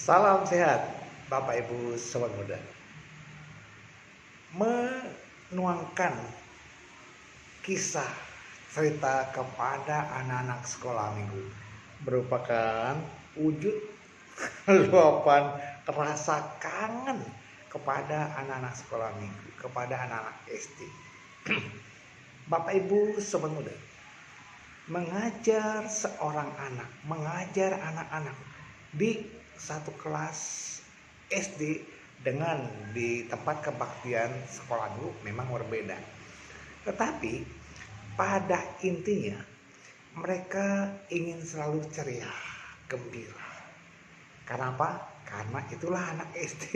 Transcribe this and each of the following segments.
Salam sehat, Bapak Ibu Sobat Muda. Menuangkan kisah cerita kepada anak-anak sekolah minggu merupakan wujud luapan rasa kangen kepada anak-anak sekolah minggu, kepada anak-anak SD. Bapak Ibu Sobat Muda, mengajar seorang anak, mengajar anak-anak di satu kelas SD dengan di tempat kebaktian sekolah dulu memang berbeda. Tetapi pada intinya mereka ingin selalu ceria, gembira. Karena apa? Karena itulah anak SD.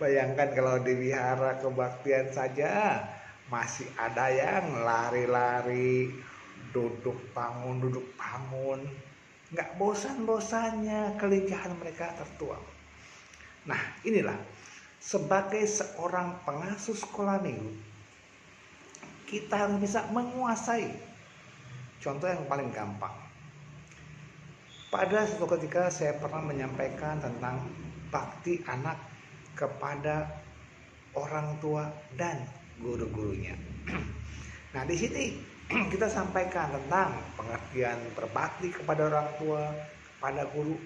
Bayangkan kalau di wihara kebaktian saja masih ada yang lari-lari, duduk bangun, nggak bosan-bosannya kelincahan mereka tertuang. Nah, inilah sebagai seorang pengasuh sekolah minggu, kita harus bisa menguasai. Contoh yang paling gampang, pada suatu ketika saya pernah menyampaikan tentang bakti anak kepada orang tua dan guru-gurunya. Nah, di sini kita sampaikan tentang pengertian berbakti kepada orang tua, kepada guru,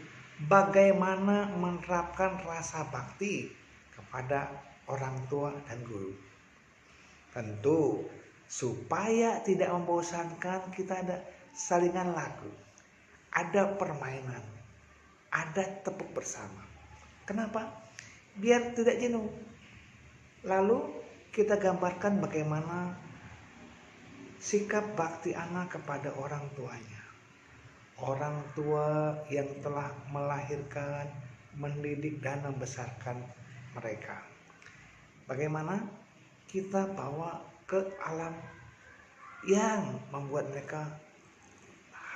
bagaimana menerapkan rasa bakti kepada orang tua dan guru. Tentu supaya tidak membosankan, kita ada salingan lagu, ada permainan, ada tepuk bersama. Kenapa? Biar tidak jenuh. Lalu kita gambarkan bagaimana sikap bakti anak kepada orang tuanya. Orang tua yang telah melahirkan, mendidik dan membesarkan mereka. Bagaimana kita bawa ke alam yang membuat mereka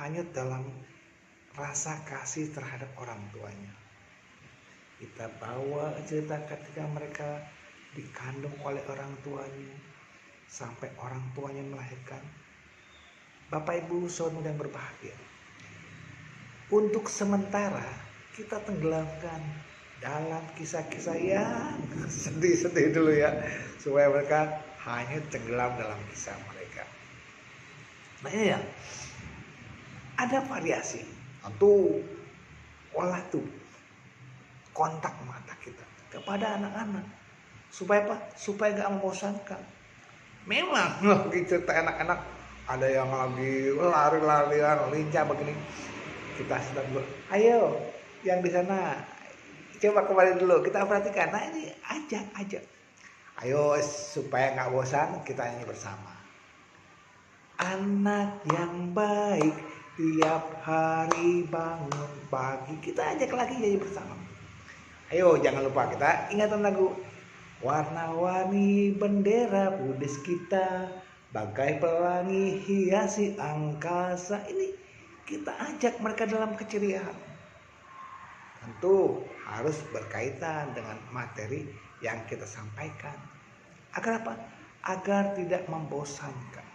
hanyut dalam rasa kasih terhadap orang tuanya. Kita bawa cerita ketika mereka dikandung oleh orang tuanya sampai orang tuanya melahirkan. Bapak Ibu saudara yang berbahagia, untuk sementara kita tenggelamkan dalam kisah-kisah yang sedih-sedih dulu ya, supaya mereka hanya tenggelam dalam kisah mereka. Nah, ini ya, ada variasi. Tentu olah tuh kontak mata kita kepada anak-anak, supaya apa? Supaya gak membosankan. Memang lagi cerita anak-anak ada yang lagi lari-larian, lincah begini, kita sedang dulu, ayo yang di sana coba kembali dulu, kita perhatikan. Nah, ini ajak, ayo supaya nggak bosan kita nyanyi bersama. Anak yang baik tiap hari bangun pagi, kita ajak lagi nyanyi bersama. Ayo jangan lupa kita ingatan lagu, warna-warni bendera putih kita, bagai pelangi hiasi angkasa. Ini kita ajak mereka dalam keceriaan. Tentu harus berkaitan dengan materi yang kita sampaikan. Agar apa? Agar tidak membosankan.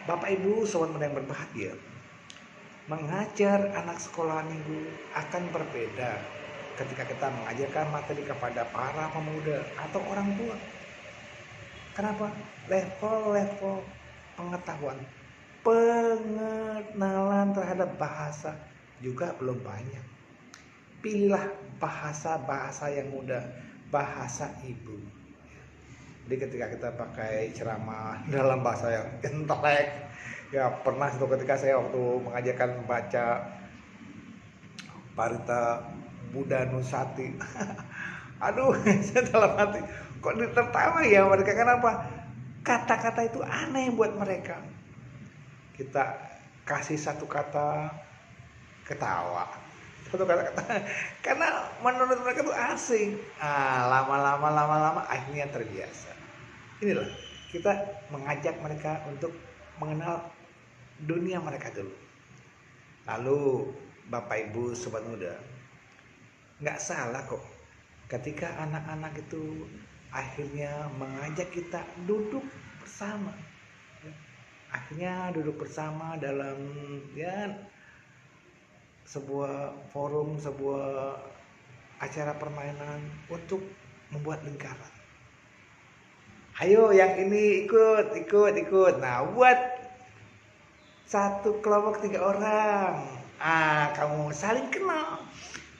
Bapak Ibu sobat muda yang berbahagia, mengajar anak sekolah minggu akan berbeda ketika kita mengajarkan materi kepada para pemuda atau orang tua. Kenapa? Level-level pengetahuan, pengenalan terhadap bahasa juga belum banyak. Pilihlah bahasa-bahasa yang mudah, bahasa ibu. Jadi ketika kita pakai ceramah dalam bahasa yang intelek, ya pernah suatu ketika saya waktu mengajarkan membaca Parita Buddha Nusati, aduh, saya dalam hati kok tertawa ya mereka. Kenapa? Kata-kata itu aneh buat mereka. Kita kasih satu kata ketawa, satu kata karena menurut mereka itu asing. Lama-lama akhirnya terbiasa. Inilah kita mengajak mereka untuk mengenal dunia mereka dulu. Lalu Bapak Ibu sobat muda, nggak salah kok ketika anak-anak itu akhirnya mengajak kita duduk bersama. Akhirnya duduk bersama dalam ya sebuah forum, sebuah acara permainan untuk membuat lingkaran. Ayo yang ini ikut. Nah, buat satu kelompok 3 orang. Kamu saling kenal.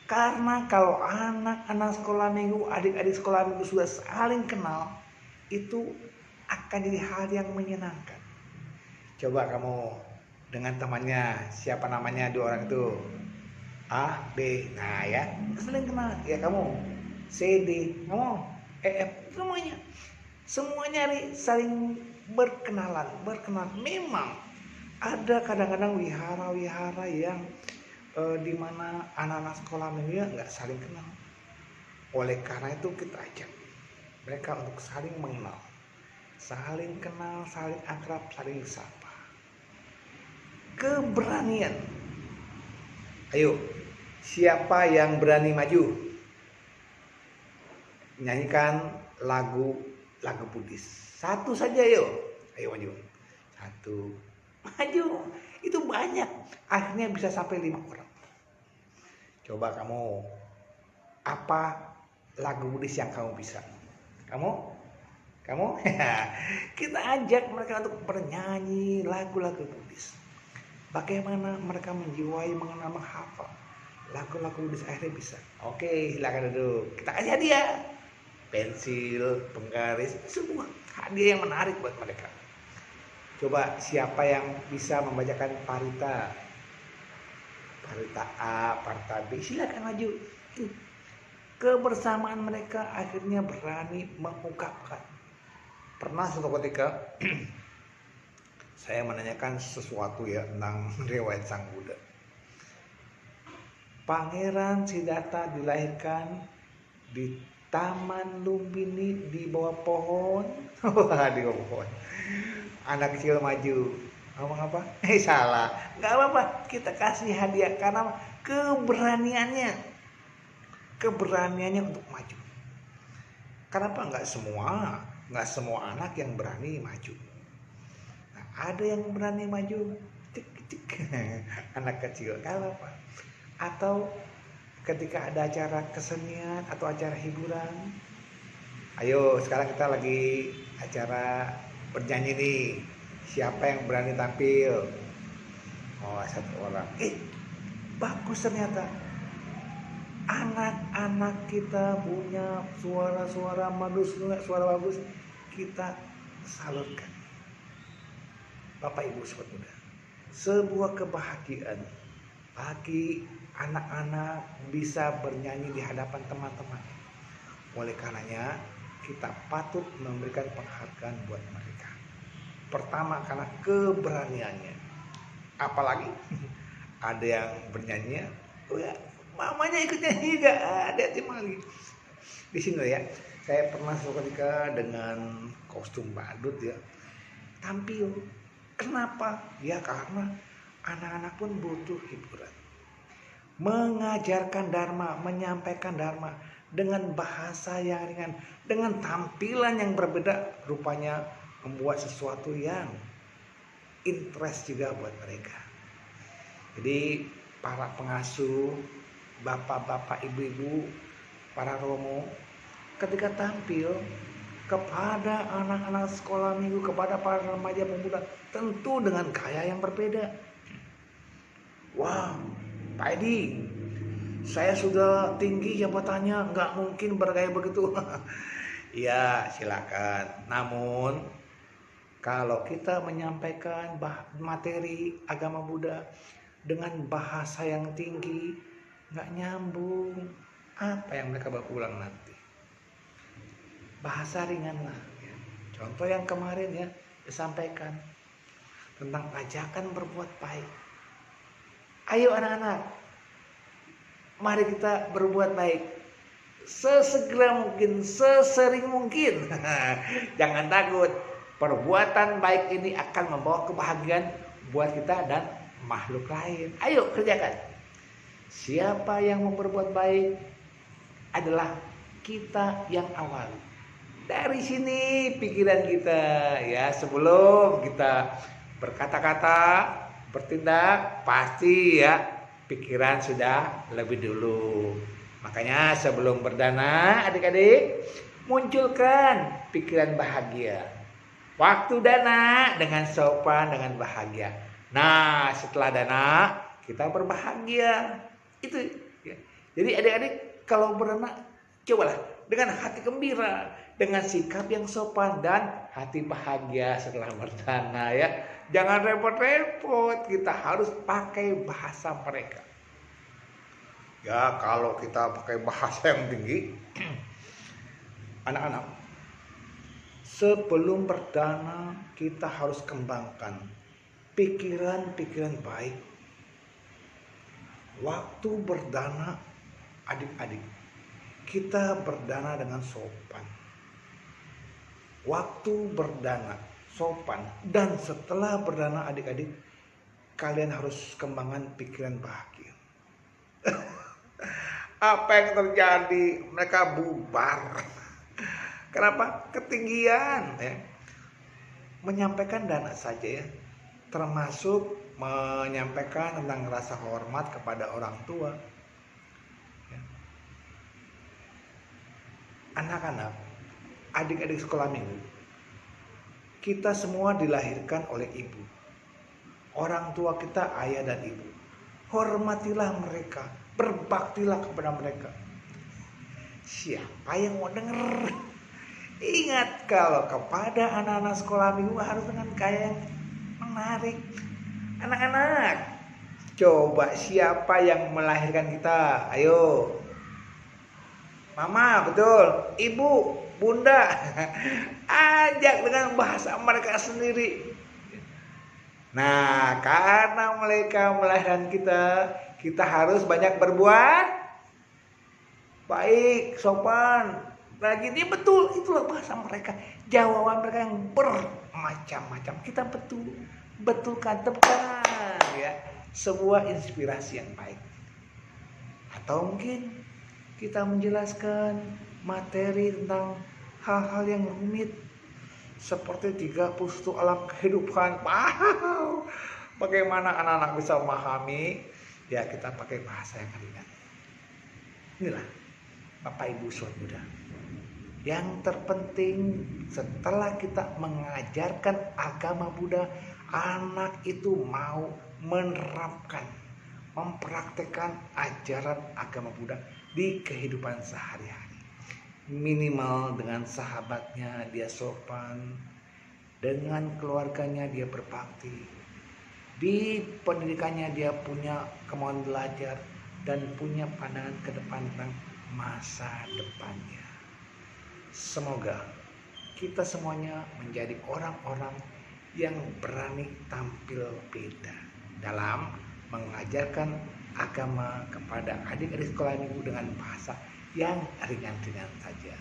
Karena kalau anak-anak sekolah minggu, adik-adik sekolah minggu sudah saling kenal, itu akan jadi hal yang menyenangkan. Coba kamu dengan temannya, siapa namanya 2 orang itu? A, B. Nah ya, saling kenal. Ya kamu C, D, kamu E, F, semuanya saling berkenalan. Memang ada kadang-kadang wihara-wihara yang di mana anak-anak sekolah minggu nggak saling kenal. Oleh karena itu kita ajak mereka untuk saling mengenal, saling kenal, saling akrab, saling sapa. Keberanian. Ayo, siapa yang berani maju? Nyanyikan lagu Buddhis. Satu saja yuk. Ayo maju. Satu. Maju. Itu banyak. Akhirnya bisa sampai 5 orang. Coba kamu, apa lagu Buddhis yang kamu bisa? Kamu? Kita ajak mereka untuk bernyanyi lagu-lagu Buddhis. Bagaimana mereka menjiwai, mengenal, menghafal lagu-lagu Buddhis, akhirnya bisa. Oke, silakan duduk. Kita kasih hadiah. Pensil, penggaris, semua hadiah yang menarik buat mereka. Coba siapa yang bisa membacakan parita A, parita B, silakan maju. Kebersamaan mereka akhirnya berani mengungkapkan. Pernah suatu ketika saya menanyakan sesuatu ya tentang riwayat Sang Buddha. Pangeran Siddhartha dilahirkan di Taman Lumbini di bawah pohon. Di bawah pohon. Anak kecil maju. Ngomong apa? Salah. Nggak apa-apa. Kita kasih hadiah karena keberaniannya untuk maju. Kenapa nggak semua anak yang berani maju? Nah, ada yang berani maju, anak kecil. Kalau apa? Atau ketika ada acara kesenian atau acara hiburan, ayo sekarang kita lagi acara bernyanyi nih, siapa yang berani tampil? Oh, 1 orang. Bagus ternyata. Anak-anak kita punya suara-suara manis, suara bagus, kita salurkan. Bapak Ibu Sobat Muda, sebuah kebahagiaan bagi anak-anak bisa bernyanyi di hadapan teman-teman. Oleh karenanya kita patut memberikan penghargaan buat mereka. Pertama karena keberaniannya. Apalagi ada yang bernyanyi, oh ya, mamanya ikut nyanyi juga, ada tim lagi. Di sini ya, saya pernah suatu ketika dengan kostum badut ya, tampil. Kenapa? Ya karena anak-anak pun butuh hiburan. Mengajarkan dharma, menyampaikan dharma dengan bahasa yang ringan, dengan tampilan yang berbeda, rupanya membuat sesuatu yang interest juga buat mereka. Jadi para pengasuh, bapak-bapak, ibu-ibu, para romo, ketika tampil kepada anak-anak sekolah minggu, kepada para remaja pemuda, tentu dengan gaya yang berbeda. Wah, Pak Edi, saya sudah tinggi jabatannya, nggak mungkin bergaya begitu. Ya, silakan. Namun, kalau kita menyampaikan materi agama Buddha dengan bahasa yang tinggi, nggak nyambung. Apa yang mereka bawa pulang nanti? Bahasa ringan lah. Contoh yang kemarin ya, disampaikan tentang ajakan berbuat baik. Ayo anak-anak, mari kita berbuat baik sesegera mungkin, sesering mungkin. Jangan takut, perbuatan baik ini akan membawa kebahagiaan buat kita dan makhluk lain. Ayo kerjakan. Siapa yang mau berbuat baik adalah kita yang awal. Dari sini pikiran kita ya, sebelum kita berkata-kata, bertindak, pasti ya pikiran sudah lebih dulu. Makanya sebelum berdana, adik-adik munculkan pikiran bahagia. Waktu dana dengan sopan, dengan bahagia. Nah, setelah dana kita berbahagia. Itu ya. Jadi adik-adik kalau berdana cobalah dengan hati gembira, dengan sikap yang sopan dan hati bahagia setelah berdana ya. Jangan repot-repot, kita harus pakai bahasa mereka. Ya, kalau kita pakai bahasa yang tinggi, anak-anak, sebelum berdana kita harus kembangkan pikiran-pikiran baik. Waktu berdana, adik-adik, kita berdana dengan sopan. Waktu berdana, sopan. Dan setelah berdana, adik-adik, kalian harus kembangkan pikiran bahagia. Apa yang terjadi? Mereka bubar. Kenapa? Ketinggian ya. Menyampaikan dana saja ya. Termasuk menyampaikan tentang rasa hormat kepada orang tua. Ya. Anak-anak, adik-adik sekolah minggu, kita semua dilahirkan oleh ibu. Orang tua kita ayah dan ibu. Hormatilah mereka, berbaktilah kepada mereka. Siapa yang mau denger? Ingat, kalau kepada anak-anak sekolah minggu harus dengan gaya yang menarik. Anak-anak, coba siapa yang melahirkan kita? Ayo. Mama, betul. Ibu, bunda. Ajak dengan bahasa mereka sendiri. Nah, karena mereka melahirkan kita harus banyak berbuat baik, sopan. Lagi dia betul, itulah bahasa mereka. Jawaban mereka yang bermacam-macam. Kita betulkan, tepukan ya. Sebuah inspirasi yang baik. Atau mungkin kita menjelaskan materi tentang hal-hal yang rumit seperti 30 alam kehidupan. Wow. Bagaimana anak-anak bisa memahami? Ya, kita pakai bahasa yang ringan. Inilah Bapak Ibu Sobat Buddha. Yang terpenting setelah kita mengajarkan agama Buddha, anak itu mau menerapkan, mempraktekkan ajaran agama Buddha di kehidupan sehari-hari. Minimal dengan sahabatnya dia sopan, dengan keluarganya dia berbakti, di pendidikannya dia punya kemauan belajar dan punya pandangan ke depan tentang masa depannya. Semoga kita semuanya menjadi orang-orang yang berani tampil beda dalam mengajarkan agama kepada adik-adik sekolah minggu dengan bahasa yang ringan-ringan saja.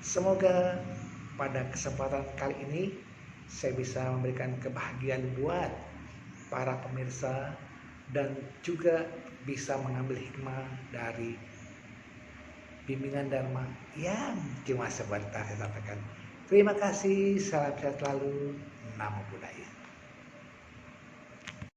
Semoga pada kesempatan kali ini saya bisa memberikan kebahagiaan buat para pemirsa dan juga bisa mengambil hikmah dari bimbingan Dharma yang cuma sebentar saya sampaikan. Terima kasih, salam sehat selalu, Namo Buddhaya.